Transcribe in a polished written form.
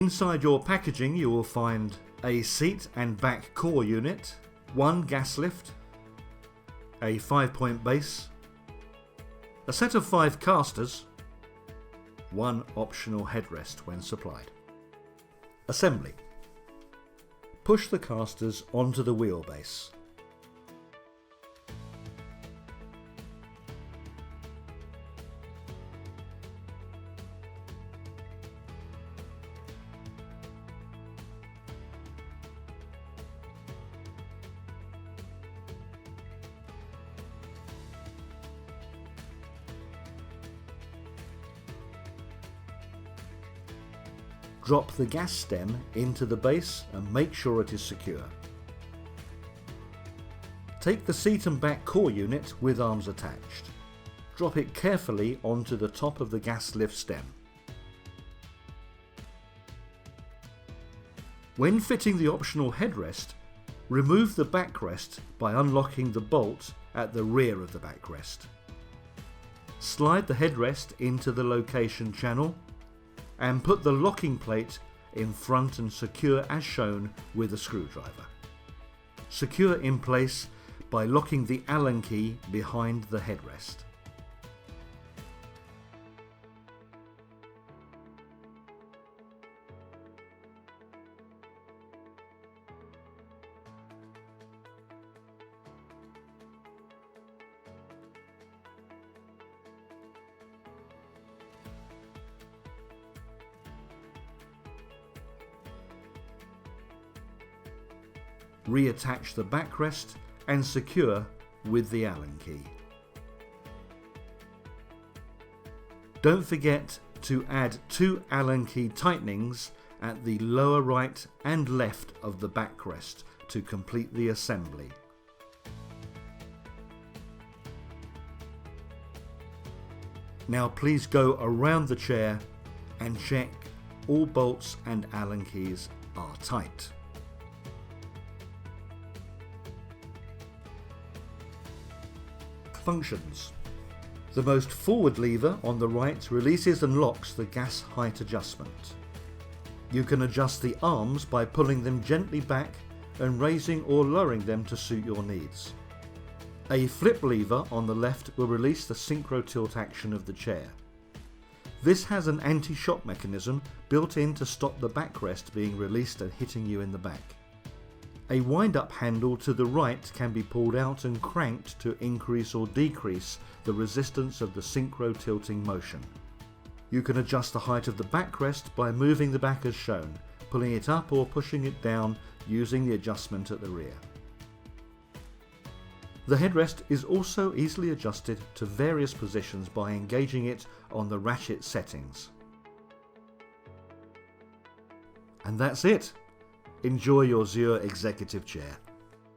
Inside your packaging you will find a seat and back core unit, one gas lift, a 5-point base, a set of 5 casters, one optional headrest when supplied. Assembly. Push the casters onto the wheelbase. Drop the gas stem into the base and make sure it is secure. Take the seat and back core unit with arms attached. Drop it carefully onto the top of the gas lift stem. When fitting the optional headrest, remove the backrest by unlocking the bolt at the rear of the backrest. Slide the headrest into the location channel and put the locking plate in front and secure as shown with a screwdriver. Secure in place by locking the Allen key behind the headrest. Reattach the backrest and secure with the Allen key. Don't forget to add 2 Allen key tightenings at the lower right and left of the backrest to complete the assembly. Now please go around the chair and check all bolts and Allen keys are tight. Functions. The most forward lever on the right releases and locks the gas height adjustment. You can adjust the arms by pulling them gently back and raising or lowering them to suit your needs. A flip lever on the left will release the synchro tilt action of the chair. This has an anti-shock mechanism built in to stop the backrest being released and hitting you in the back. A wind-up handle to the right can be pulled out and cranked to increase or decrease the resistance of the synchro tilting motion. You can adjust the height of the backrest by moving the back as shown, pulling it up or pushing it down using the adjustment at the rear. The headrest is also easily adjusted to various positions by engaging it on the ratchet settings. And that's it! Enjoy your Zure Executive Chair.